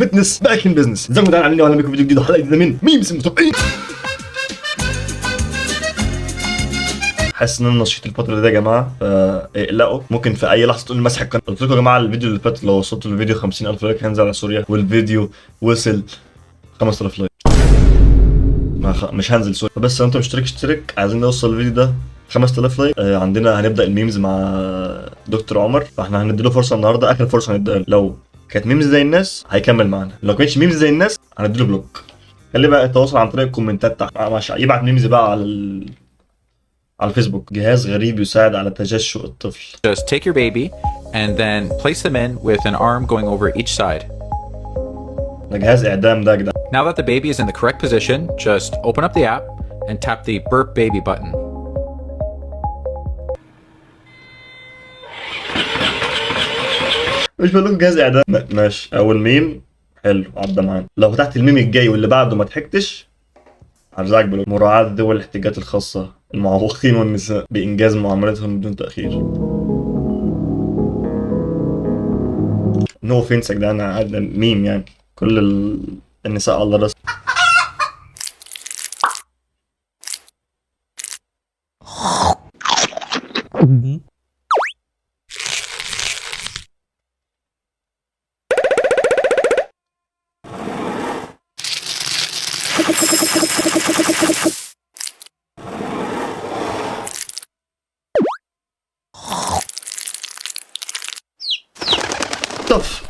فتنس باك ان بزنس. ازيكم تعالوا عاملين اهلا بكم فيديو جديد وحلقه جديده من ميمز المتابعين. حاسس ان انا نشيط الفتره دي يا جماعه، اقلقوا ممكن في اي لحظه تقول مسح القناه. قلت لكم يا جماعه الفيديو اللي فات لو وصلتوا للفيديو 50000 لايك هنزل على سوريا، والفيديو وصل 5000 لايك مش هنزل سوريا. بس لو انت مشترك اشترك، عايزين نوصل الفيديو ده 5000 لايك. عندنا هنبدا الميمز مع دكتور عمر، فاحنا هنديله فرصه النهارده، اخر فرصه هنديها له. لو كانت ميمز زي الناس هيكمل معانا، لو كانتش ميمز زي الناس هنديله بلوك. خلي بقى التواصل عن طريق الكومنتات تحت، مش يبعت ميمز بقى على الفيسبوك. جهاز غريب يساعد على تجشؤ الطفل. Just take your baby and then place them in with an arm going over each side. ده جهاز اعدام ده يا جدعان. Now that the baby is in the correct position, just open up the app and tap the burp baby button. مش بقول لكم جهاز اعدام. ماشي، اول ميم حلو عدى معانا. لو فتحت الميم الجاي واللي بعده ما ضحكتش هرجعك بلوك. مراعاة دول الاحتياجات الخاصة، المعوقين والنساء بإنجاز معاملتهم بدون تأخير. نو اوفنس يا جدعان، عادي ميم يعني. كل النساء على راسي. طف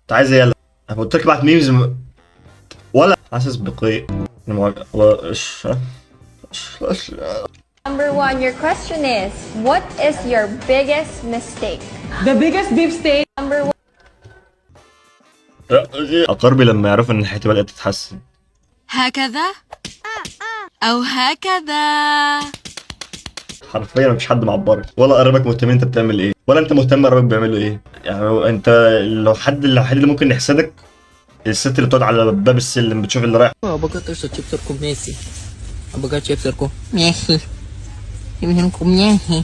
انت عايز ايه؟ يلا انا قلت لك ابعت ميمز ولا حاسس بقيء. Number one, your question is, what is your biggest mistake? The biggest beef steak. Number one. اقربي لما يعرفوا ان حياتي بدأت تتحسن. هكذا أو هكذا. حرفيا مفيش حد معبرك، ولا قرايبك مهتمين انت بتعمل ايه، ولا انت مهتم قرايبك بيعملوا ايه. يعني انت لو حد الوحيد اللي ممكن يحسدك الست اللي بتقعد على باب السلم بتشوف اللي رايح. Apakah chipserku Messi? Apakah chipserku Messi? Chipserku Messi.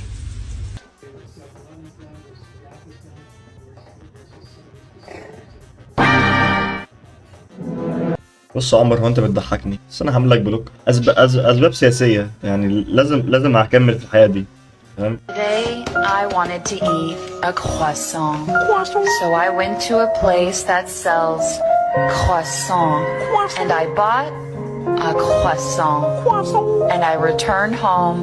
بص يا عمر، هو انت بتضحكني بس انا هعمل لك بلوك. اسباب سياسيه، يعني لازم هكمل في الحياه دي، فاهم؟ Today I wanted to eat a croissant. So I went to a place that sells croissant. And I bought a croissant. And I returned home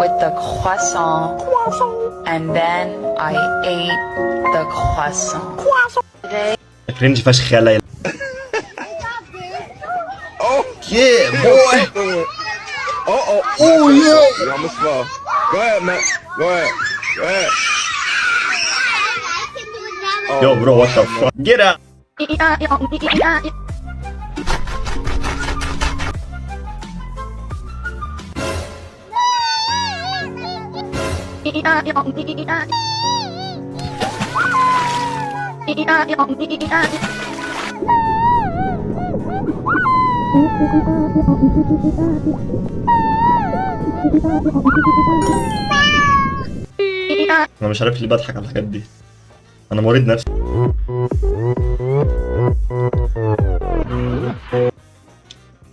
with the croissant. And then I ate the croissant. Today كرنج فشخ يا ليلى. Yeah, boy. Oh yeah. You almost fell. Go ahead, man. Go ahead. Go ahead. Yo, bro, what the fuck? Get out. انا مش عارف ليه بضحك على الحاجات دي، انا مريض نفسي.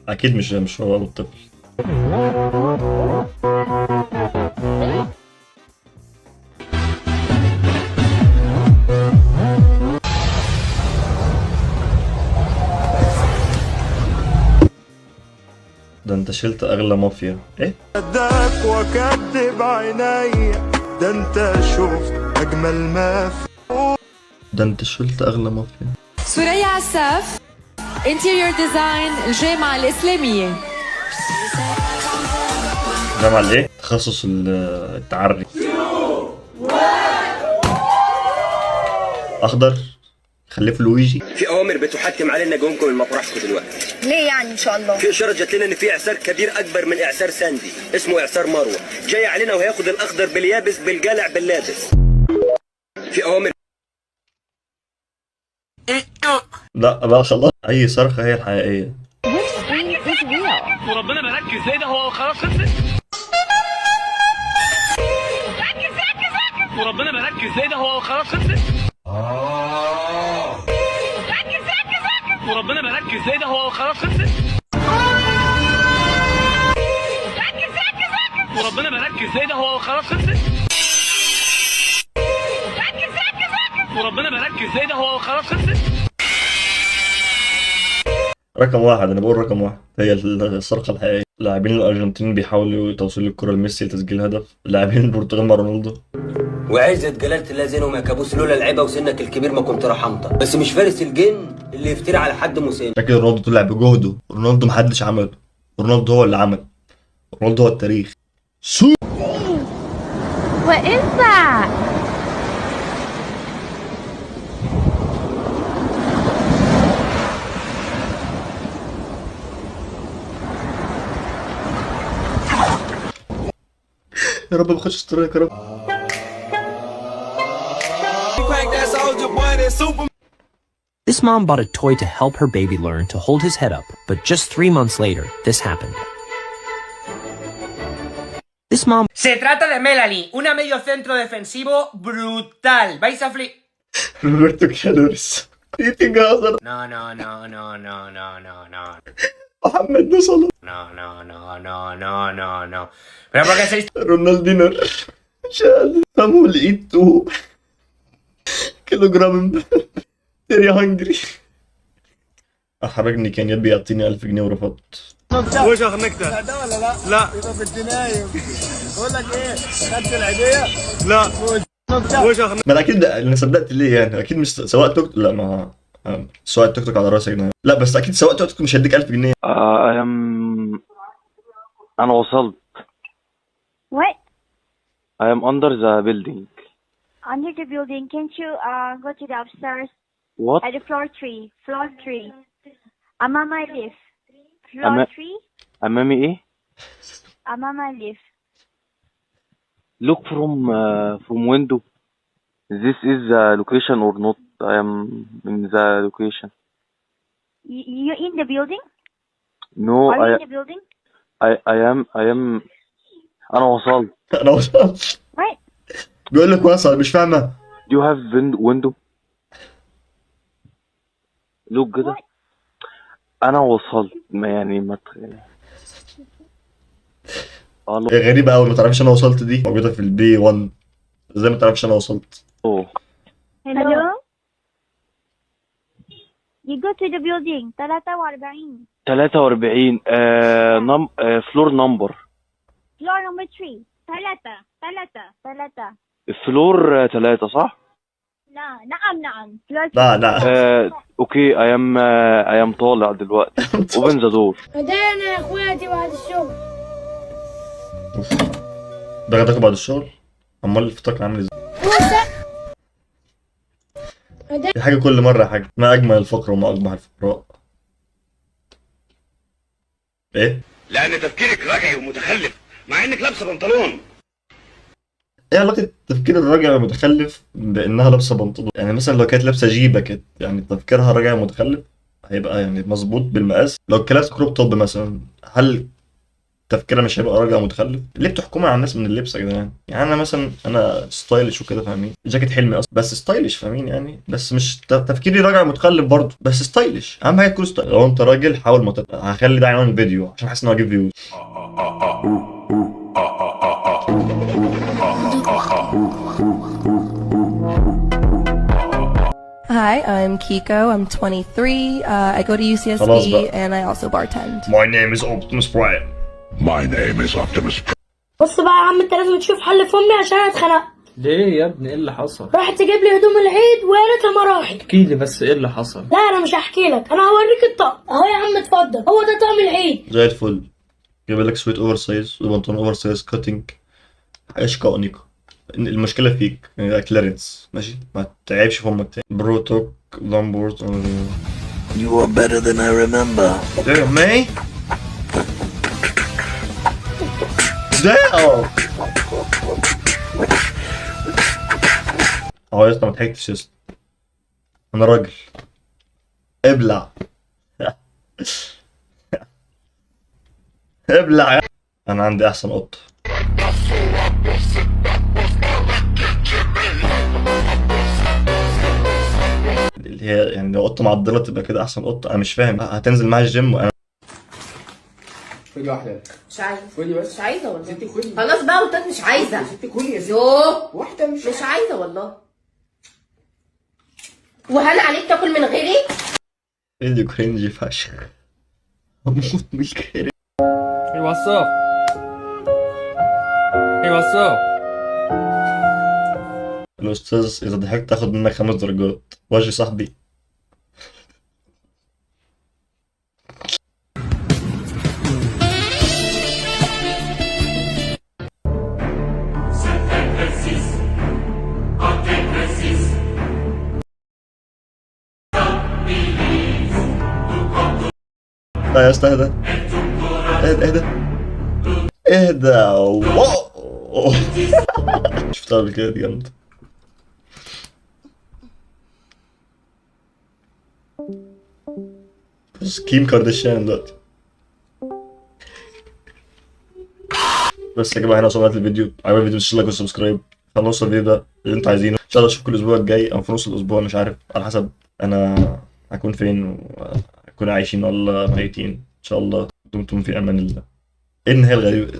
اكيد مش هو الطفل. ده انت شلت اغلى مافيا. ايه؟ صدق وكذب عيني، ده انت شفت اجمل ما في. ده انت شلت اغلى مافيا. سوريا عساف، Interior Design، الجامعة الإسلامية. جامعة الايه؟ تخصص التعري. اخضر خليه لويجي. في اوامر بتحتم علينا جونكم من مطرحكم دلوقتي. ليه يعني ان شاء الله؟ في اشاره جات لنا ان في اعصار كبير اكبر من اعصار ساندي اسمه اعصار مروه جاي علينا وهياخد الاخضر باليابس بالجلع باللابس. في اوامر. لا بقى خلاص، اي صرخه هي الحقيقيه. وربنا ما ركز ليه ده هو خلاص خلصت. ركز ركز ركز وربنا ما ركز ليه ده هو خلاص خلصت. ركز ركز ركز وربنا ما ركز ليه ده هو خلاص خلصت. ركز ركز ركز وربنا ما ركز ليه ده هو خلاص خلصت. ركز ركز ركز وربنا ما ركز ليه ده هو خلاص خلصت. رقم واحد، انا بقول رقم واحد هي السرقه الحقيقيه. لاعبين الارجنتين بيحاولوا توصيل الكره لميسي لتسجيل هدف، لاعبين البرتغال مع رونالدو. وعزة جلالة الله زينهم يا كابوس، لولا العيبة وسنك الكبير ما كنت رحمتك، بس مش فارس الجن اللي يفتري على حد مسن. لكن رونالدو طلع بجهده، رونالدو محدش عمله، رونالدو هو اللي عمل، رونالدو هو التاريخ. What is that? يا رب ما اخدش سترايك يا رب. This mom bought a toy to help her baby learn to hold his head up, but just 3 months later, this happened. This mom... Se trata de Melanie, una mediocentro defensivo brutal. Vais a flip. Roberto Carlos. Eating Hazard. No, no, no, no, no, no, no, no. محمد صلاح. No, no, no, no, no, no, no. Pero porque se... رونالدينو. شاد. صامويل إيتو. كيلوغرام. تيري هانجري. أحرجني كان يبي يعطيني 1000 جنيه ورفضت. وجه نكتة ده ولا لا؟ لا يبقى في الجنايم. بقول لك ايه؟ خدت العيدية؟ لا وجه ما انا اكيد انا صدقت ليه يعني، اكيد مش سواق توك لا ما سواق توك توك على راسي يا جدعان، لا بس اكيد سواق توك توك مش هيديك 1000 جنيه. أنا وصلت. What? I am under the building. Under the building, can't you go to the upstairs? What? At the floor 3. Floor 3. I'm on my lift. Floor 3. أمامي إيه؟ I'm on my lift. Look from window. This is the location or not? I am in the location. You in the building? No, Are you in the building? I am. أنا وصلت. انا وصلت. What? بيقول لك وصل مش فاهمه. Do you have window? Look كده. أنا وصلت يعني ما غريبة أوي ما تعرفش أنا وصلت دي موجودة في البي 1 إزاي ما تعرفش أنا وصلت؟ Hello? You go to the building 43. 43 floor number. Floor number 3. 3. فلور 3 صح؟ لا نعم floor 3. لا اوكي I am طالع دلوقتي. open the door. هدانا يا اخواتي بعد الشغل. ده غداك بعد الشغل؟ أمال الفطار كان عامل إزاي؟ دي حاجة كل مرة حاجة، ما أجمل الفقر وما أقبح الفقراء. إيه؟ لأن تفكيرك رجعي ومتخلف مع إنك لابسة بنطلون. ايه علاقة تفكير الراجع المتخلف بانها لابسة بنطلون؟ يعني مثلا لو كانت لابسة جيبة كده يعني تفكيرها راجع متخلف هيبقى يعني مظبوط بالمقاس. لو كانت لابسة كروب توب مثلا هل تفكيرها مش هيبقى راجع متخلف؟ ليه بتحكمي على الناس من اللبس يا جدعان؟ يعني انا مثلا انا ستايلش وكده فاهمين؟ جاكيت حلمي اصلا بس ستايلش فاهمين يعني؟ بس مش تفكيري راجع متخلف برضه بس ستايلش. اهم حاجة تكون ستايلش. لو انت راجل حاول ما هخلي ده عنوان الفيديو عشان احس ان هو هجيب فيوز. Hi, I'm Kiko. I'm 23. I go to UCSB and I also bartend. My name is Optimus Prime. My name is Optimus Prime. بص بقى يا عم انت لازم تشوف حل في امي عشان اتخنقت. ليه يا ابني ايه اللي حصل؟ راحت تجيب لي هدوم العيد وقالتها ما راحت. احكي لي بس ايه اللي حصل؟ لا انا مش هحكي لك، انا هوريك الطقم اهو يا عم اتفضل، هو ده طقم العيد. زي الفل. جايب لك سويت اوفر سايز وبنطلون اوفر سايز كاتنج. حاجة شيكة أنيقة. المشكلة فيك يعني كليرنس ماشي ما تعيبش في امك تاني. برو توك لامبورت. You are better than I remember. Damn man. Damn. اهو يا اسطى ما ضحكتش يا اسطى. انا راجل. ابلع. ابلع يا. انا عندي احسن قطه. اللي هي يعني لو قطه معضله تبقى كده احسن قطه. انا مش فاهم هتنزل معايا الجيم وانا خدي واحدة. مش عايزة. خدي بس. مش عايزة والله. ستي خدي. خلاص بقى قلت لك مش عايزة. يا ستي كلي يا ستي. يوه. واحدة مش عايزة والله. وهل عليك تاكل من غيري؟ فيديو كرنجي فشخ. هموت من الكرنج. Hey, what's up? Hey, what's up? الاستاذ اذا ضحكت تاخد منك 5 درجات. واجي صاحبي. لا يا اسطى اهدى اهدى اهدى. واو شفتها قبل كده دي جامدة. بس كيم كارداشيان دلوقتي. بس يا جماعه هنا وصلنا الفيديو. عجبك الفيديو متنساش لايك وسبسكرايب. خلصنا الفيديو ده اللي انتوا عايزينه. ان شاء الله اشوفكم الاسبوع الجاي او في نص الاسبوع مش عارف على حسب انا هكون فين وهكون عايشين ولا ميتين. ان شاء الله دمتم في امان الله. ايه النهايه الغريبه